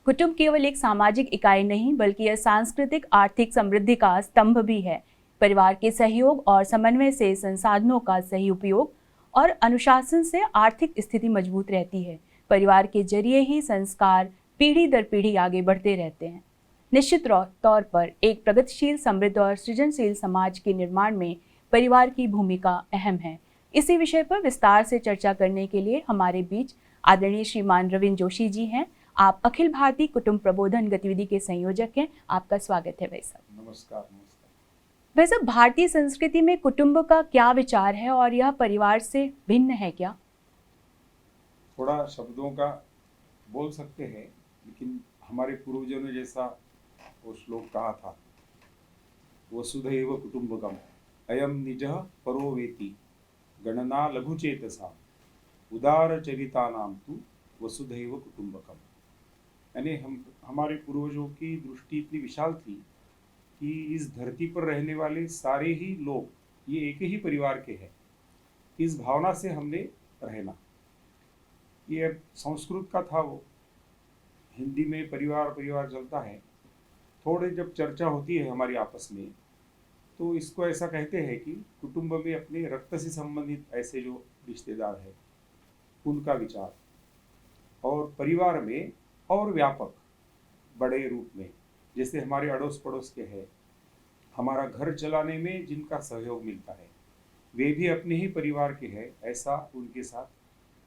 कुटुंब केवल एक सामाजिक इकाई नहीं बल्कि यह सांस्कृतिक आर्थिक समृद्धि का स्तंभ भी है। परिवार के सहयोग और समन्वय से संसाधनों का सही उपयोग और अनुशासन से आर्थिक स्थिति मजबूत रहती है। परिवार के जरिए ही संस्कार पीढ़ी दर पीढ़ी आगे बढ़ते रहते हैं। निश्चित तौर पर एक प्रगतिशील, समृद्ध और सृजनशील समाज के निर्माण में परिवार की भूमिका अहम है। इसी विषय पर विस्तार से चर्चा करने के लिए हमारे बीच आदरणीय श्रीमान रविंद्र जोशी जी हैं। आप अखिल भारतीय कुटुंब प्रबोधन गतिविधि के संयोजक हैं। आपका स्वागत है भाई साहब। नमस्कार। भाई साहब, भारतीय संस्कृति में कुटुंब का क्या विचार है और यह परिवार से भिन्न है क्या? थोड़ा शब्दों का बोल सकते हैं, लेकिन हमारे पूर्वजों ने जैसा वो श्लोक कहा था, वसुधैव कुटुंबकम अयम निजः परो वेति गणना लघुचेतसा उदार चरितानाम तु वसुधैव कुटुंबकम। यानी हमारे पूर्वजों की दृष्टि इतनी विशाल थी कि इस धरती पर रहने वाले सारे ही लोग ये एक ही परिवार के हैं। इस भावना से हमने रहना, ये संस्कृत का था। वो हिंदी में परिवार परिवार चलता है। थोड़े जब चर्चा होती है हमारी आपस में, तो इसको ऐसा कहते हैं कि कुटुंब में अपने रक्त से संबंधित ऐसे जो रिश्तेदार हैं उनका विचार, और परिवार में और व्यापक बड़े रूप में जैसे हमारे अड़ोस पड़ोस के हैं, हमारा घर चलाने में जिनका सहयोग मिलता है वे भी अपने ही परिवार के हैं, ऐसा उनके साथ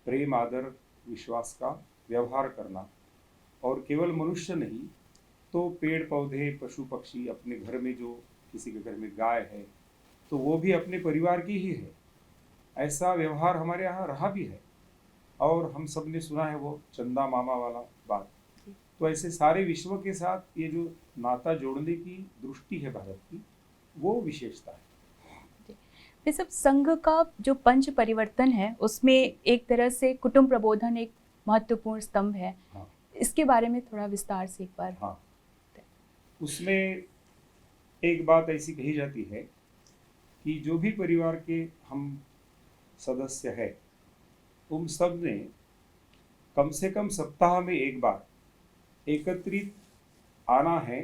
प्रेम, आदर, विश्वास का व्यवहार करना। और केवल मनुष्य नहीं तो पेड़ पौधे, पशु पक्षी, अपने घर में जो किसी के घर में गाय है तो वो भी अपने परिवार की ही है। ऐसा व्यवहार हमारे यहाँ रहा भी है और हम सब ने सुना है वो चंदा मामा वाला बात। तो ऐसे सारे विश्व के साथ ये जो नाता जोड़ने की दृष्टि है भारत की, वो विशेषता है। ये सब संघ का जो पंच परिवर्तन है उसमें एक तरह से कुटुंब प्रबोधन एक महत्वपूर्ण स्तंभ है। हाँ। इसके बारे में थोड़ा विस्तार से एक बार। हाँ, उसमें एक बात ऐसी कही जाती है कि जो भी परिवार के हम सदस्य हैं उन सब ने कम से कम सप्ताह में एक बार एकत्रित आना है,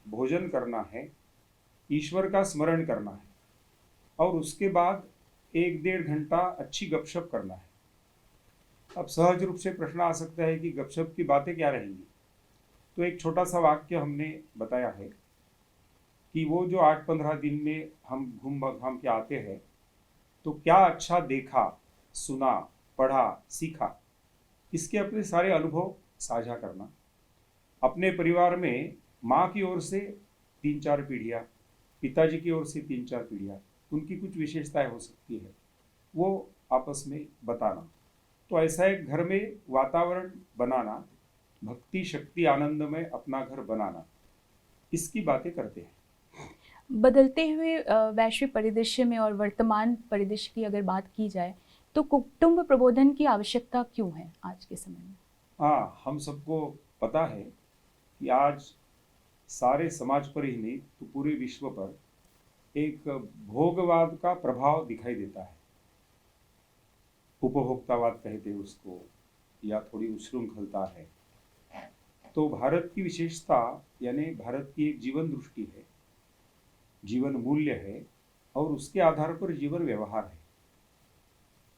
भोजन करना है, ईश्वर का स्मरण करना है और उसके बाद 1-1.5 घंटा अच्छी गपशप करना है। अब सहज रूप से प्रश्न आ सकता है कि गपशप की बातें क्या रहेंगी। तो एक छोटा सा वाक्य हमने बताया है कि वो जो 8-15 दिन में हम घूम घाम के आते हैं तो क्या अच्छा देखा, सुना, पढ़ा, सीखा, इसके अपने सारे अनुभव साझा करना। अपने परिवार में माँ की ओर से 3-4 पीढ़ियाँ, पिताजी की ओर से 3-4 पीढ़ियाँ, उनकी कुछ विशेषताएं हो सकती है, वो आपस में बताना। तो ऐसा एक घर में वातावरण बनाना, भक्ति, शक्ति, आनंद में अपना घर बनाना, इसकी बातें करते हैं। बदलते हुए वैश्विक परिदृश्य में और वर्तमान परिदृश्य की अगर बात की जाए तो कुटुंब प्रबोधन की आवश्यकता क्यों है आज के समय में? हाँ, हम सबको पता है कि आज सारे समाज पर ही नहीं तो पूरे विश्व पर एक भोगवाद का प्रभाव दिखाई देता है। उपभोक्तावाद कहते हैं उसको, या थोड़ी उच्छृंखलता है। तो भारत की विशेषता यानी भारत की एक जीवन दृष्टि है, जीवन मूल्य है और उसके आधार पर जीवन व्यवहार है।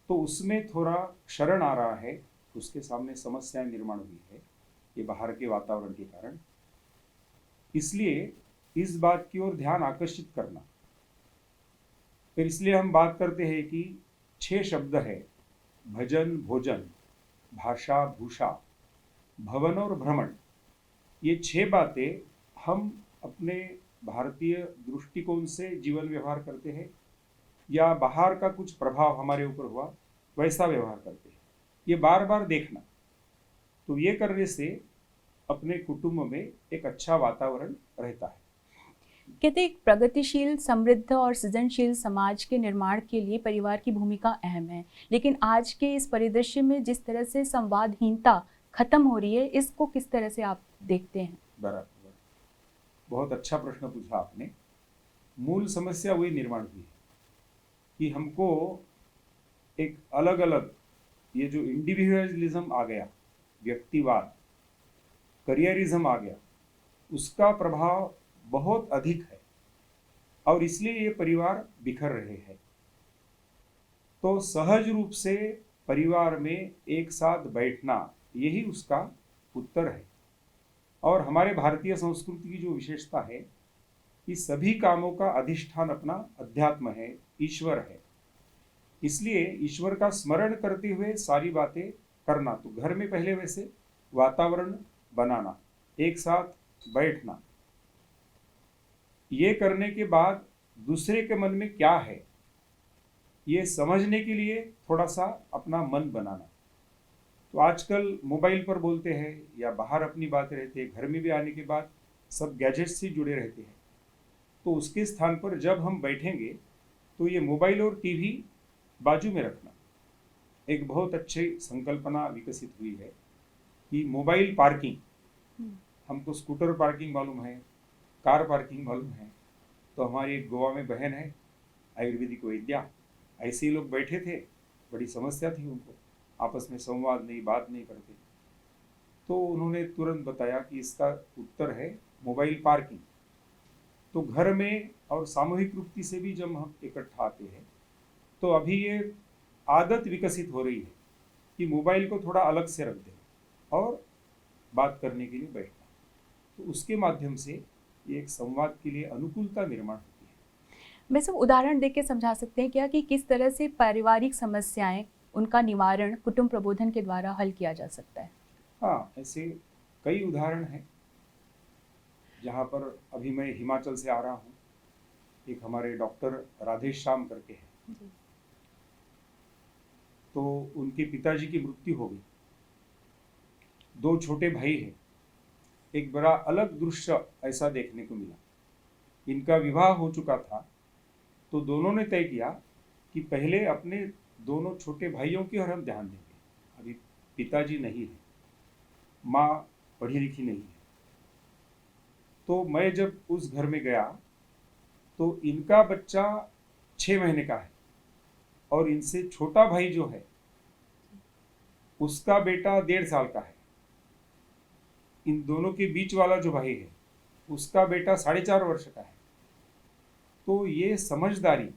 तो उसमें थोड़ा क्षरण आ रहा है, उसके सामने समस्याएं निर्माण हुई है ये बाहर के वातावरण के कारण। इसलिए इस बात की ओर ध्यान आकर्षित करना, फिर इसलिए हम बात करते हैं कि 6 शब्द है, भजन, भोजन, भाषा, भूषा, भवन और भ्रमण। ये 6 बातें हम अपने भारतीय दृष्टिकोण से जीवन व्यवहार करते हैं या बाहर का कुछ प्रभाव हमारे ऊपर हुआ वैसा व्यवहार करते हैं। ये बार बार देखना, तो ये करने से अपने कुटुंब में एक अच्छा वातावरण रहता है। कहते एक प्रगतिशील, समृद्ध और सृजनशील समाज के निर्माण के लिए परिवार की भूमिका अहम है, लेकिन आज के इस परिदृश्य में जिस तरह से संवादहीनता खत्म हो रही है, इसको किस तरह से आप देखते हैं? बराबर, बहुत अच्छा प्रश्न पूछा आपने। मूल समस्या वही निर्माण हुई है कि हमको एक अलग अलग, ये जो इंडिविजुअलिज्म आ गया, व्यक्तिवाद, करियरिज्म आ गया, उसका प्रभाव बहुत अधिक है और इसलिए ये परिवार बिखर रहे हैं। तो सहज रूप से परिवार में एक साथ बैठना यही उसका उत्तर है। और हमारे भारतीय संस्कृति की जो विशेषता है कि सभी कामों का अधिष्ठान अपना अध्यात्म है, ईश्वर है। इसलिए ईश्वर का स्मरण करते हुए सारी बातें करना। तो घर में पहले वैसे वातावरण बनाना, एक साथ बैठना, ये करने के बाद दूसरे के मन में क्या है ये समझने के लिए थोड़ा सा अपना मन बनाना। तो आजकल मोबाइल पर बोलते हैं या बाहर अपनी बातें रहते हैं, घर में भी आने के बाद सब गैजेट्स से जुड़े रहते हैं। तो उसके स्थान पर जब हम बैठेंगे तो ये मोबाइल और टीवी बाजू में रखना। एक बहुत अच्छी संकल्पना विकसित हुई है कि मोबाइल पार्किंग, हमको स्कूटर पार्किंग मालूम है, कार पार्किंग मालूम है। तो हमारी एक गोवा में बहन है आयुर्वेदिक वैद्या, ऐसे ही लोग बैठे थे, बड़ी समस्या थी उनको, आपस में संवाद नहीं, बात नहीं करते। तो उन्होंने तुरंत बताया कि इसका उत्तर है मोबाइल पार्किंग। तो घर में और सामूहिक रूप से भी जब हम इकट्ठा आते हैं तो अभी ये आदत विकसित हो रही है कि मोबाइल को थोड़ा अलग से रख दें और बात करने के लिए बैठना। तो उसके माध्यम से ये एक संवाद के लिए अनुकूलता निर्माण होती है। मैं सब उदाहरण देके समझा सकते हैं क्या कि किस तरह से पारिवारिक समस्याएं, उनका निवारण कुटुंब प्रबोधन के द्वारा हल किया जा सकता है? हाँ, ऐसे कई उदाहरण हैं जहाँ पर अभी मैं हिमाचल से आ रहा हूँ। एक हमारे डॉक्टर राधेश श्याम करके हैं, तो उनके पिताजी की मृत्यु हो गई। 2 छोटे भाई हैं। एक बड़ा अलग दृश्य ऐसा देखने को मिला। इनका विवाह हो चुका था, तो दोनों ने तय किया कि पहले अपने दोनों छोटे भाइयों की ओर हम ध्यान देंगे। अभी पिताजी नहीं है, माँ पढ़ी लिखी नहीं है। तो मैं जब उस घर में गया तो इनका बच्चा 6 महीने का है और इनसे छोटा भाई जो है उसका बेटा 1.5 साल का है। इन दोनों के बीच वाला जो भाई है उसका बेटा 4.5 वर्ष का है। तो ये समझदारी,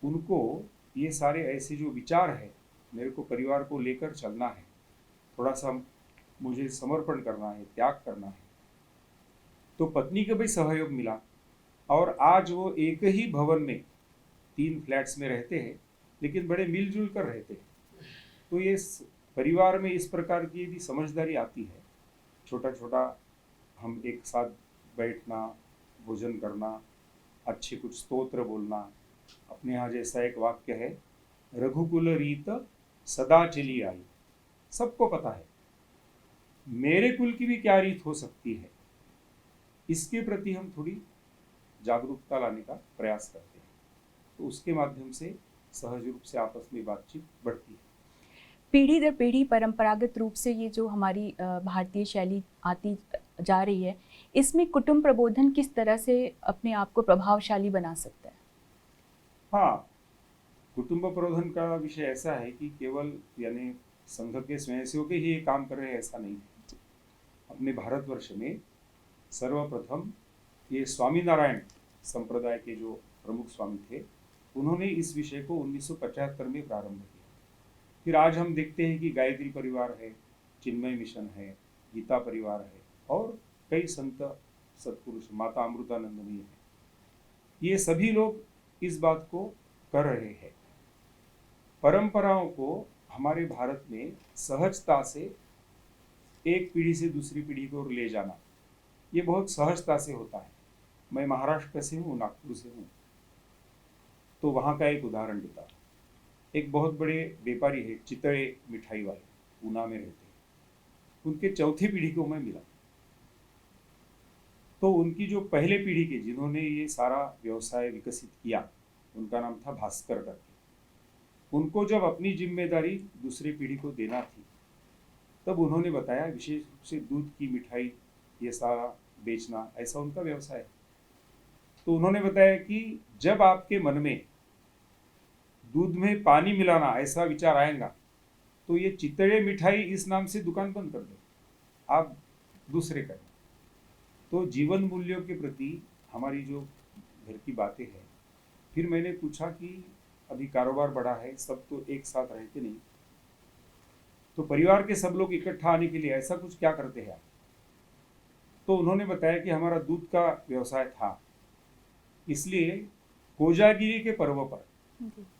उनको ये सारे ऐसे जो विचार है, मेरे को परिवार को लेकर चलना है, थोड़ा सा मुझे समर्पण करना है, त्याग करना है। तो पत्नी का भी सहयोग मिला और आज वो एक ही भवन में 3 फ्लैट्स में रहते हैं, लेकिन बड़े मिलजुल कर रहते हैं। तो ये परिवार में इस प्रकार की यदि समझदारी आती है, छोटा छोटा हम एक साथ बैठना, भोजन करना, अच्छे कुछ स्तोत्र बोलना। अपने यहाँ जैसा एक वाक्य है, रघुकुल रीत सदा चली आई। सबको पता है मेरे कुल की भी क्या रीत हो सकती है, इसके प्रति हम थोड़ी जागरूकता लाने का प्रयास करते हैं। तो उसके माध्यम से सहज रूप से आपस में बातचीत बढ़ती है। पीढ़ी दर पीढ़ी परंपरागत रूप से ये जो हमारी भारतीय शैली आती जा रही है, इसमें कुटुंब प्रबोधन किस तरह से अपने आप को प्रभावशाली बना सकता है? हाँ, कुटुंब प्रबोधन का विषय ऐसा है कि केवल यानी संघ के स्वयंसेवक ही ये काम कर रहे हैं ऐसा नहीं है। अपने भारतवर्ष में सर्वप्रथम ये स्वामीनारायण संप्रदाय के जो प्रमुख स्वामी थे, उन्होंने इस विषय को 1975 में प्रारंभ किया। फिर आज हम देखते हैं कि गायत्री परिवार है, चिन्मय मिशन है, गीता परिवार है और कई संत सत्पुरुष, माता अमृतानंदमयी है। ये सभी लोग इस बात को कर रहे हैं। परंपराओं को हमारे भारत में सहजता से एक पीढ़ी से दूसरी पीढ़ी को ले जाना, ये बहुत सहजता से होता है। मैं महाराष्ट्र से हूँ, नागपुर से हूँ, तो वहाँ का एक उदाहरण देता हूँ। एक बहुत बड़े व्यापारी है, चितड़े मिठाई वाले, पूना में रहते हैं। उनके चौथी पीढ़ी को मैं मिला। तो उनकी जो पहले पीढ़ी के जिन्होंने ये सारा व्यवसाय विकसित किया, उनका नाम था भास्कर करके। उनको जब अपनी जिम्मेदारी दूसरी पीढ़ी को देना थी, तब उन्होंने बताया विशेष रूप से दूध की मिठाई ये सारा बेचना ऐसा उनका व्यवसाय है। तो उन्होंने बताया कि जब आपके मन में दूध में पानी मिलाना ऐसा विचार आएगा, तो ये चितड़े मिठाई इस नाम से दुकान बंद कर दो। आप दूसरे करें। तो जीवन मूल्यों के प्रति हमारी जो घर की बातें हैं, फिर मैंने पूछा कि अभी कारोबार बड़ा है, सब तो एक साथ रहते नहीं, तो परिवार के सब लोग इकट्ठा आने के लिए ऐसा कुछ क्या करते हैं आप? तो उन्होंने बताया कि हमारा दूध का व्यवसाय था, इसलिए कोजागिरी के पर्व पर,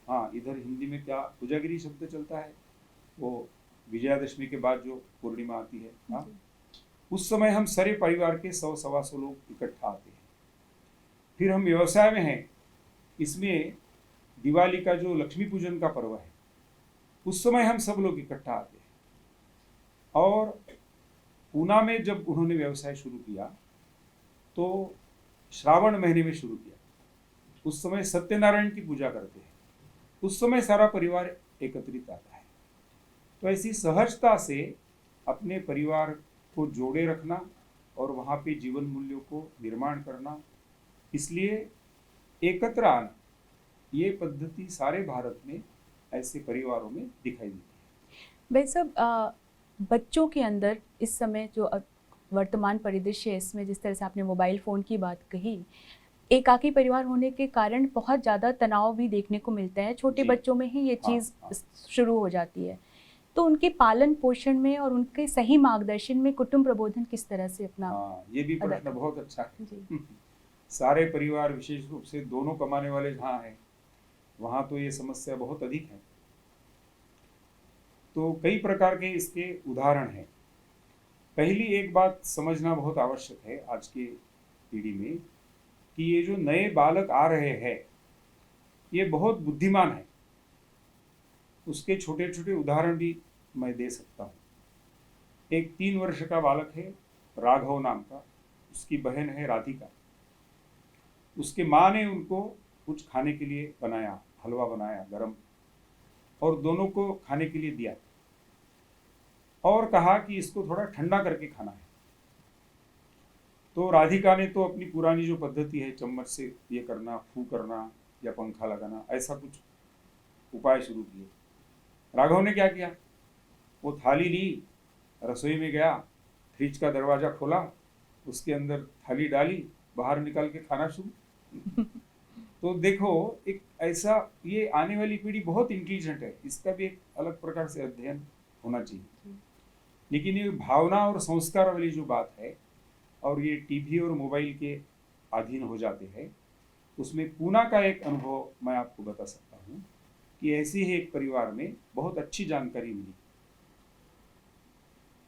हाँ इधर हिंदी में क्या कोजागिरी शब्द चलता है, वो विजयादशमी के बाद जो पूर्णिमा आती है, हाँ, उस समय हम सारे परिवार के 100-125 लोग इकट्ठा आते हैं। फिर हम व्यवसाय में हैं, इसमें दिवाली का जो लक्ष्मी पूजन का पर्व है, उस समय हम सब लोग इकट्ठा आते हैं। और पूना में जब उन्होंने व्यवसाय शुरू किया तो श्रावण महीने में शुरू किया, उस समय सत्यनारायण की पूजा करते हैं, उस समय सारा परिवार एकत्रित आता है। तो ऐसी सहजता से अपने परिवार को जोड़े रखना और वहाँ पे जीवन मूल्यों को निर्माण करना, इसलिए एकत्र आना, ये पद्धति सारे भारत में ऐसे परिवारों में दिखाई देती है। भाई साहब, बच्चों के अंदर इस समय जो वर्तमान परिदृश्य है, इसमें जिस तरह से आपने मोबाइल फ़ोन की बात कही, एकाकी परिवार होने के कारण बहुत ज़्यादा तनाव भी देखने को मिलता है। छोटे बच्चों में ही ये चीज़ शुरू हो जाती है। तो उनके पालन पोषण में और उनके सही मार्गदर्शन में कुटुंब प्रबोधन किस तरह से अपना, ये भी प्रश्न बहुत अच्छा है। सारे परिवार, विशेष रूप से दोनों कमाने वाले जहाँ हैं, वहाँ तो ये समस्या बहुत अधिक है। तो कई प्रकार के इसके उदाहरण हैं। पहली एक बात समझना बहुत आवश्यक है आज के पीढ़ी में, कि ये जो नए बालक आ रहे हैं, ये बहुत बुद्धिमान है। उसके छोटे छोटे उदाहरण भी मैं दे सकता हूँ। एक 3 वर्ष का बालक है, राघव नाम का, उसकी बहन है राधिका। उसके माँ ने उनको कुछ खाने के लिए बनाया, हलवा बनाया गरम, और दोनों को खाने के लिए दिया और कहा कि इसको थोड़ा ठंडा करके खाना है। तो राधिका ने तो अपनी पुरानी जो पद्धति है, चम्मच से ये करना, फू करना या पंखा लगाना, ऐसा कुछ उपाय शुरू किए। राघव ने क्या किया, वो थाली ली, रसोई में गया, फ्रिज का दरवाजा खोला, उसके अंदर थाली डाली, बाहर निकाल के खाना शुरू। तो देखो, एक ऐसा, ये आने वाली पीढ़ी बहुत इंटेलिजेंट है, इसका भी एक अलग प्रकार से अध्ययन होना चाहिए। लेकिन ये भावना और संस्कार वाली जो बात है, और ये टीवी और मोबाइल के अधीन हो जाते हैं, उसमें पूना का एक अनुभव मैं आपको बता सकता हूँ कि ऐसे ही एक परिवार में बहुत अच्छी जानकारी मिली।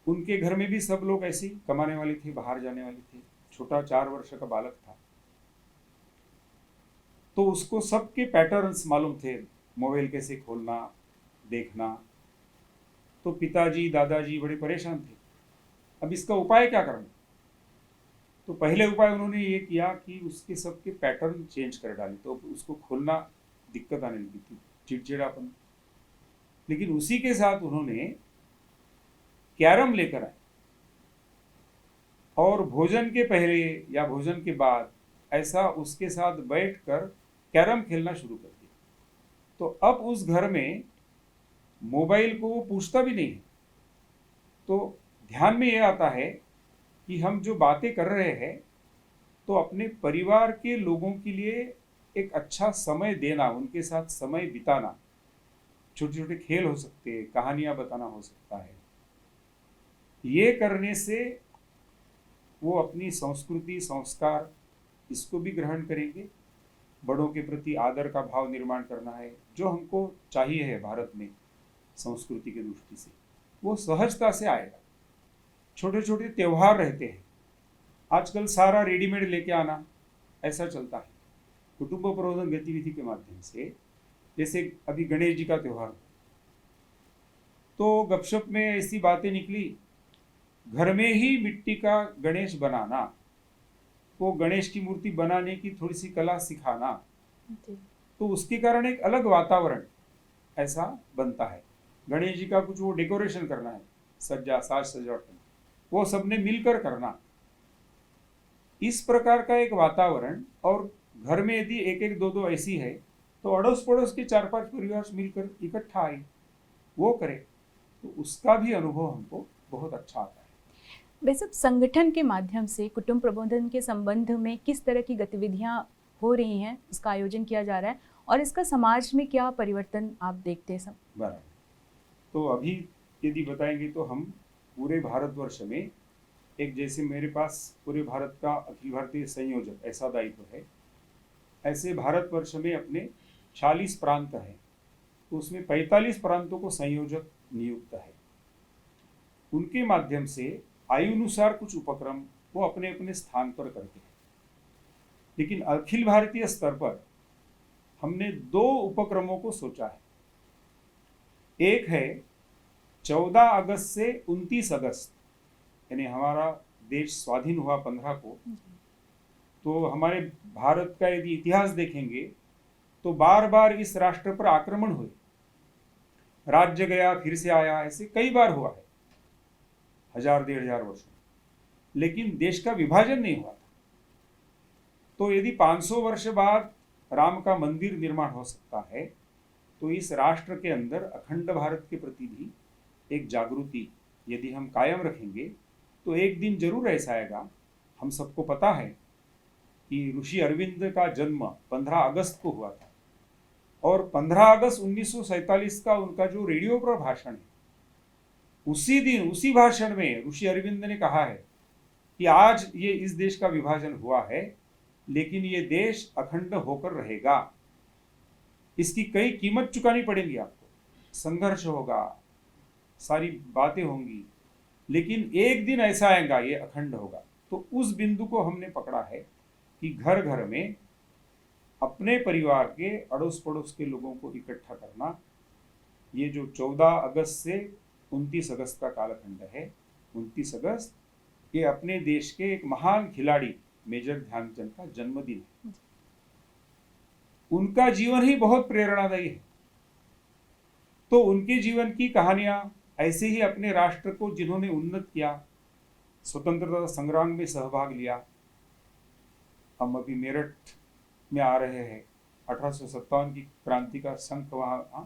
उनके घर में भी सब लोग ऐसे कमाने वाले थे, बाहर जाने वाले थे। छोटा 4 वर्ष का बालक था, तो उसको सबके पैटर्न्स मालूम थे, मोबाइल कैसे खोलना, देखना। तो पिताजी दादाजी बड़े परेशान थे, अब इसका उपाय क्या करना। तो पहले उपाय उन्होंने ये किया कि उसके सबके पैटर्न चेंज कर डाले, तो उसको खोलना दिक्कत आने लगी थी, चिड़चिड़ापन। लेकिन उसी के साथ उन्होंने कैरम लेकर आए और भोजन के पहले या भोजन के बाद ऐसा उसके साथ बैठकर कैरम खेलना शुरू कर दिया। तो अब उस घर में मोबाइल को वो पूछता भी नहीं है। तो ध्यान में ये आता है कि हम जो बातें कर रहे हैं, तो अपने परिवार के लोगों के लिए एक अच्छा समय देना, उनके साथ समय बिताना, छोटे छोटे खेल हो सकते हैं, कहानियां बताना हो सकता है। ये करने से वो अपनी संस्कृति संस्कार इसको भी ग्रहण करेंगे। बड़ों के प्रति आदर का भाव निर्माण करना है, जो हमको चाहिए है भारत में संस्कृति की दृष्टि से, वो सहजता से आएगा। छोटे छोटे त्योहार रहते हैं, आजकल सारा रेडीमेड लेके आना ऐसा चलता है। कुटुंब प्रबोधन गतिविधि के माध्यम से, जैसे अभी गणेश जी का त्योहार, तो गपशप में ऐसी बातें निकली, घर में ही मिट्टी का गणेश बनाना, वो गणेश की मूर्ति बनाने की थोड़ी सी कला सिखाना, तो उसके कारण एक अलग वातावरण ऐसा बनता है। गणेश जी का कुछ वो डेकोरेशन करना है, साज सजावट, वो सबने मिलकर करना, इस प्रकार का एक वातावरण। और घर में यदि एक एक दो दो ऐसी है, तो अड़ोस पड़ोस के 4-5 परिवार मिलकर इकट्ठा आए, वो करे, तो उसका भी अनुभव हमको बहुत अच्छा आता है। वैसे संगठन के माध्यम से कुटुंब प्रबंधन के संबंध में किस तरह की गतिविधियां हो रही हैं, इसका आयोजन किया जा रहा है और इसका समाज में क्या परिवर्तन आप देखते हैं सब? बराबर। तो अभी यदि बताएंगे तो हम पूरे भारतवर्ष में एक, जैसे मेरे पास पूरे भारत का अखिल भारतीय संयोजक ऐसा दायित्व है, ऐसे भारतवर्ष में अपने 40 प्रांत हैं, तो उसमें 45 प्रांतों को संयोजक नियुक्त है। उनके माध्यम से आयुनुसार कुछ उपक्रम वो अपने अपने स्थान पर करते हैं। लेकिन अखिल भारतीय स्तर पर हमने 2 उपक्रमों को सोचा है। एक है 14 अगस्त से 29 अगस्त, यानी हमारा देश स्वाधीन हुआ 15 को, तो हमारे भारत का यदि इतिहास देखेंगे तो बार बार इस राष्ट्र पर आक्रमण हुए, राज्य गया फिर से आया, ऐसे कई बार हुआ है 1000-1500 वर्ष में, लेकिन देश का विभाजन नहीं हुआ था। तो यदि 500 वर्ष बाद राम का मंदिर निर्माण हो सकता है, तो इस राष्ट्र के अंदर अखंड भारत के प्रति भी एक जागृति यदि हम कायम रखेंगे तो एक दिन जरूर ऐसा आएगा। हम सबको पता है कि ऋषि अरविंद का जन्म 15 अगस्त को हुआ था और 15 अगस्त 1947 का उनका जो रेडियो पर भाषण है, उसी दिन उसी भाषण में ऋषि अरविंद ने कहा है कि आज ये इस देश का विभाजन हुआ है, लेकिन ये देश अखंड होकर रहेगा। इसकी कई कीमत चुकानी पड़ेगी आपको, संघर्ष होगा, सारी बातें होंगी, लेकिन एक दिन ऐसा आएगा ये अखंड होगा। तो उस बिंदु को हमने पकड़ा है कि घर घर में अपने परिवार के अड़ोस पड़ोस के लोगों को इकट्ठा करना। ये जो 14 अगस्त से 29 अगस्त का कालखंड है, 29 अगस्त ये अपने देश के एक महान खिलाड़ी मेजर ध्यानचंद का जन्मदिन है। उनका जीवन ही बहुत प्रेरणादायी है। तो उनके जीवन की कहानियां, ऐसे ही अपने राष्ट्र को जिन्होंने उन्नत किया, स्वतंत्रता संग्राम में सहभाग लिया। हम अभी मेरठ में आ रहे हैं, 1857 की क्रांति का शंख वहां।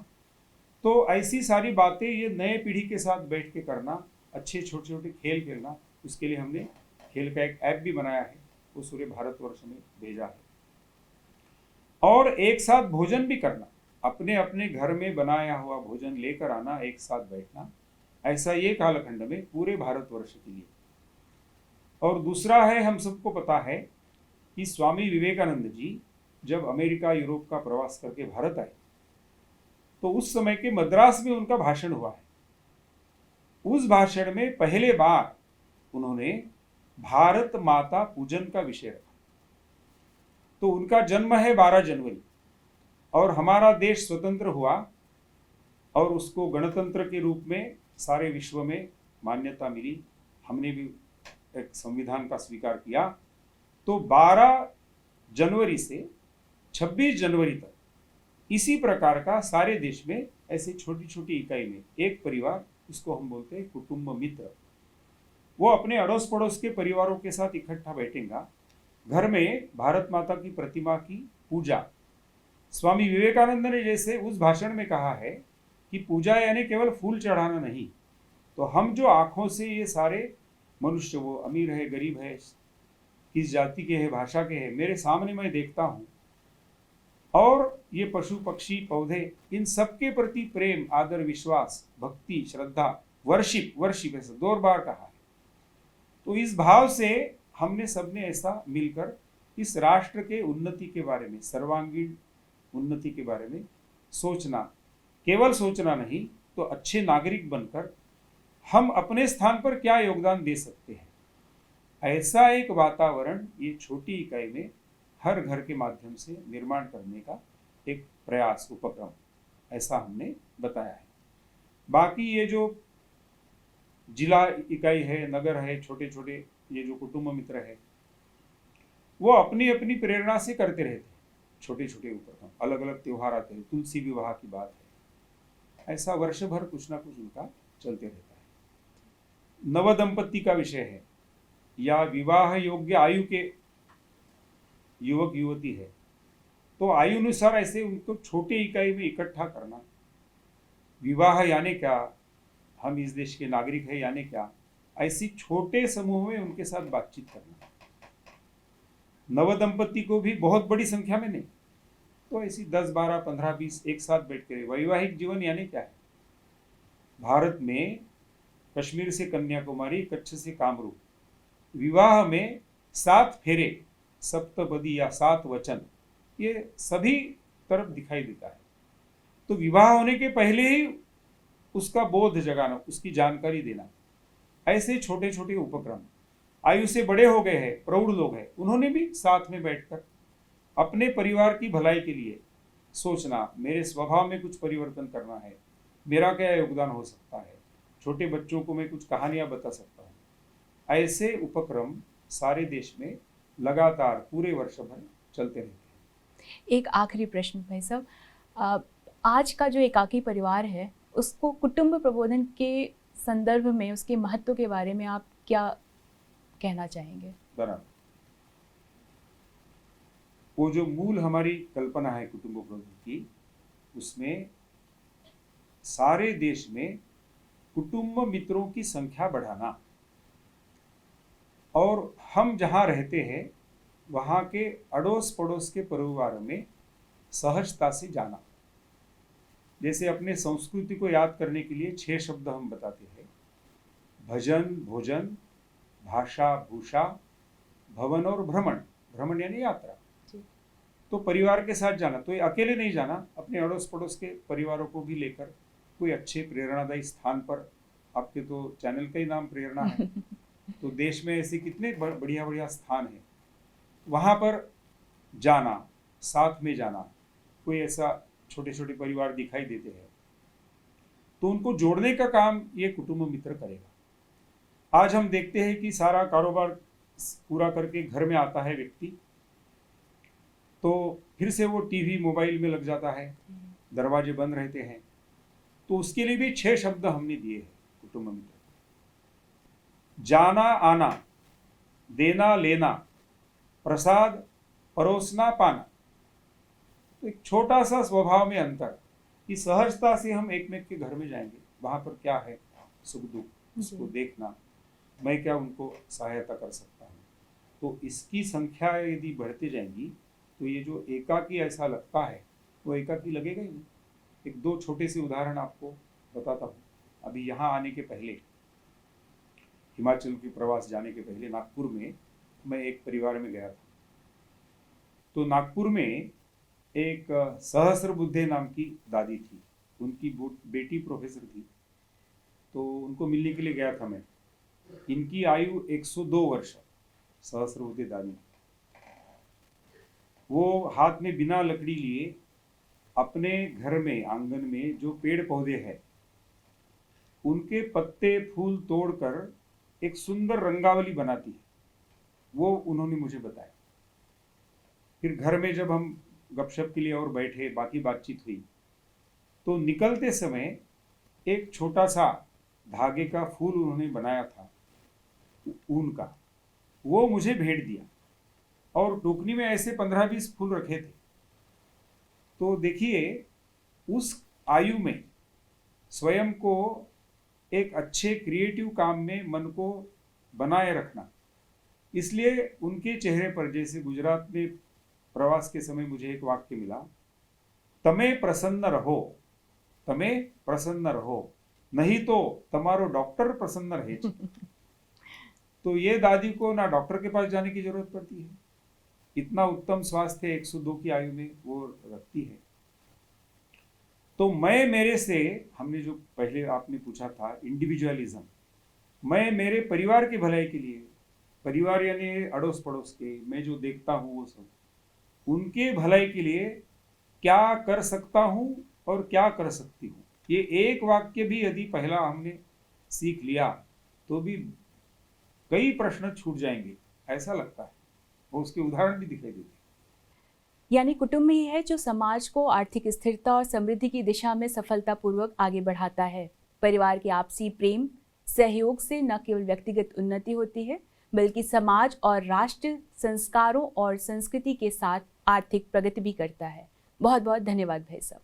तो ऐसी सारी बातें ये नए पीढ़ी के साथ बैठ के करना, अच्छे छोटे छोटे खेल खेलना, उसके लिए हमने खेल का एक ऐप भी बनाया है, वो पूरे भारतवर्ष में भेजा है। और एक साथ भोजन भी करना, अपने अपने घर में बनाया हुआ भोजन लेकर आना, एक साथ बैठना, ऐसा ये कालखंड में पूरे भारतवर्ष के लिए। और दूसरा है, हम सबको पता है कि स्वामी विवेकानंद जी जब अमेरिका यूरोप का प्रवास करके भारत आए, तो उस समय के मद्रास में उनका भाषण हुआ है। उस भाषण में पहले बार उन्होंने भारत माता पूजन का विषय रखा। तो उनका जन्म है 12 जनवरी और हमारा देश स्वतंत्र हुआ और उसको गणतंत्र के रूप में सारे विश्व में मान्यता मिली, हमने भी एक संविधान का स्वीकार किया। तो 12 जनवरी से 26 जनवरी तक इसी प्रकार का सारे देश में ऐसे छोटी छोटी इकाई में एक परिवार, इसको हम बोलते हैं कुटुंब मित्र, वो अपने अड़ोस पड़ोस के परिवारों के साथ इकट्ठा बैठेगा, घर में भारत माता की प्रतिमा की पूजा। स्वामी विवेकानंद ने जैसे उस भाषण में कहा है कि पूजा यानी केवल फूल चढ़ाना नहीं, तो हम जो आंखों से ये सारे मनुष्य, वो अमीर है गरीब है, किस जाति के है भाषा के है, मेरे सामने मैं देखता हूँ, और ये पशु पक्षी पौधे, इन सबके प्रति प्रेम आदर विश्वास भक्ति श्रद्धा, वर्शिप ऐसा 2 बार कहा है। तो इस भाव से हमने सबने ऐसा मिलकर इस राष्ट्र के उन्नति के बारे में, सर्वांगीण उन्नति के बारे में सोचना, केवल सोचना नहीं तो अच्छे नागरिक बनकर हम अपने स्थान पर क्या योगदान दे सकते हैं, ऐसा एक वातावरण ये छोटी इकाई में हर घर के माध्यम से निर्माण करने का एक प्रयास, उपक्रम, ऐसा हमने बताया है। बाकी ये जो जिला इकाई है, नगर है, छोटे छोटे ये जो कुटुंब मित्र है, वो अपनी अपनी प्रेरणा से करते रहते हैं छोटे छोटे उपक्रम। अलग अलग त्योहार आते हैं, तुलसी विवाह की बात है, ऐसा वर्ष भर कुछ ना कुछ उनका चलते रहता है। नव दंपत्ति का विषय है या विवाह योग्य आयु के युवक युवती है, तो आयु अनुसार ऐसे उनको छोटे इकाई में इकट्ठा करना। विवाह यानी क्या, हम इस देश के नागरिक है यानी क्या, ऐसी छोटे समूह में उनके साथ बातचीत करना। नवदंपति को भी बहुत बड़ी संख्या में नहीं, तो ऐसी 10, 12, 15, 20 एक साथ बैठ कर। वैवाहिक जीवन यानी क्या है? भारत में कश्मीर से कन्याकुमारी, कच्छ से कामरूप, विवाह में 7 फेरे, सप्तपदी या 7 वचन, ये सभी तरफ दिखाई देता है। तो विवाह होने के पहले ही उसका बोध जगाना, उसकी जानकारी देना, ऐसे छोटे छोटे उपक्रम। आयु से बड़े हो गए हैं, प्रौढ़ लोग हैं, उन्होंने भी साथ में बैठकर अपने परिवार की भलाई के लिए सोचना, मेरे स्वभाव में कुछ परिवर्तन करना है, मेरा क्या योगदान हो सकता है, छोटे बच्चों को मैं कुछ कहानियां बता सकता हूँ। ऐसे उपक्रम सारे देश में लगातार पूरे वर्ष भर चलते रहते हैं। एक आखिरी प्रश्न भाई साहब, आज का जो एकाकी परिवार है उसको कुटुंब प्रबोधन के संदर्भ में उसके महत्व के बारे में आप क्या कहना चाहेंगे? बराबर, वो जो मूल हमारी कल्पना है कुटुंब प्रबोधन की, उसमें सारे देश में कुटुंब मित्रों की संख्या बढ़ाना और हम जहां रहते हैं वहां के अड़ोस पड़ोस के परिवारों में सहजता से जाना। जैसे अपने संस्कृति को याद करने के लिए 6 शब्द हम बताते हैं: भजन, भोजन, भाषा, भूषा, भवन और भ्रमण। भ्रमण यानी यात्रा। तो परिवार के साथ जाना, तो ये अकेले नहीं जाना, अपने अड़ोस पड़ोस के परिवारों को भी लेकर कोई अच्छे प्रेरणादायी स्थान पर। आपके तो चैनल का ही नाम प्रेरणा है, तो देश में ऐसे कितने बढ़िया बढ़िया स्थान हैं, वहां पर जाना, साथ में जाना। कोई ऐसा छोटे छोटे परिवार दिखाई देते हैं तो उनको जोड़ने का काम ये कुटुंब मित्र करेगा। आज हम देखते हैं कि सारा कारोबार पूरा करके घर में आता है व्यक्ति, तो फिर से वो टीवी मोबाइल में लग जाता है, दरवाजे बंद रहते हैं। तो उसके लिए भी 6 शब्द हमने दिए हैं कुटुंब मित्र: जाना आना, देना लेना, प्रसाद, परोसना पाना। तो एक छोटा सा स्वभाव में अंतर कि सहजता से हम एक के घर में जाएंगे, वहां पर क्या है सुख दुख, उसको देखना, मैं क्या उनको सहायता कर सकता हूँ। तो इसकी संख्या यदि बढ़ते जाएंगी तो ये जो एकाकी ऐसा लगता है वो एकाकी लगेगा ही नहीं। एक 2 छोटे से उदाहरण आपको बताता हूँ। अभी यहाँ आने के पहले, हिमाचल के प्रवास जाने के पहले नागपुर में मैं एक परिवार में गया था। तो नागपुर में एक सहस्रबुद्धे नाम की दादी थी, उनकी बेटी प्रोफेसर थी, तो उनको मिलने के लिए गया था मैं। इनकी आयु 102 वर्ष, सहस्रबुद्धे दादी। वो हाथ में बिना लकड़ी लिए अपने घर में आंगन में जो पेड़ पौधे हैं उनके पत्ते फूल तोड़कर एक सुंदर रंगावली बनाती है, वो उन्होंने मुझे बताया। फिर घर में जब हम गपशप के लिए और बैठे, बाकी बातचीत हुई, तो निकलते समय एक छोटा सा धागे का फूल उन्होंने बनाया था ऊन का, वो मुझे भेंट दिया और टोकनी में ऐसे 15-20 फूल रखे थे। तो देखिए, उस आयु में स्वयं को एक अच्छे क्रिएटिव काम में मन को बनाए रखना, इसलिए उनके चेहरे पर, जैसे गुजरात में प्रवास के समय मुझे एक वाक्य मिला, तमे प्रसन्न रहो, तमे प्रसन्न रहो, नहीं तो तमारो डॉक्टर प्रसन्न रहे। तो ये दादी को ना डॉक्टर के पास जाने की जरूरत पड़ती है, इतना उत्तम स्वास्थ्य 102 की आयु में वो रखती है। तो मैं मेरे से, हमने जो पहले आपने पूछा था इंडिविजुअलिज्म, मैं मेरे परिवार की भलाई के लिए, परिवार यानी अड़ोस पड़ोस के, मैं जो देखता हूँ वो सब, उनके भलाई के लिए क्या कर सकता हूँ और क्या कर सकती हूँ, ये एक वाक्य भी यदि पहला हमने सीख लिया तो भी कई प्रश्न छूट जाएंगे, ऐसा लगता है। और उसके उदाहरण भी दिखाई देते हैं। यानी कुटुंब ही है जो समाज को आर्थिक स्थिरता और समृद्धि की दिशा में सफलतापूर्वक आगे बढ़ाता है। परिवार के आपसी प्रेम सहयोग से न केवल व्यक्तिगत उन्नति होती है बल्कि समाज और राष्ट्र संस्कारों और संस्कृति के साथ आर्थिक प्रगति भी करता है। बहुत बहुत धन्यवाद भाई साहब।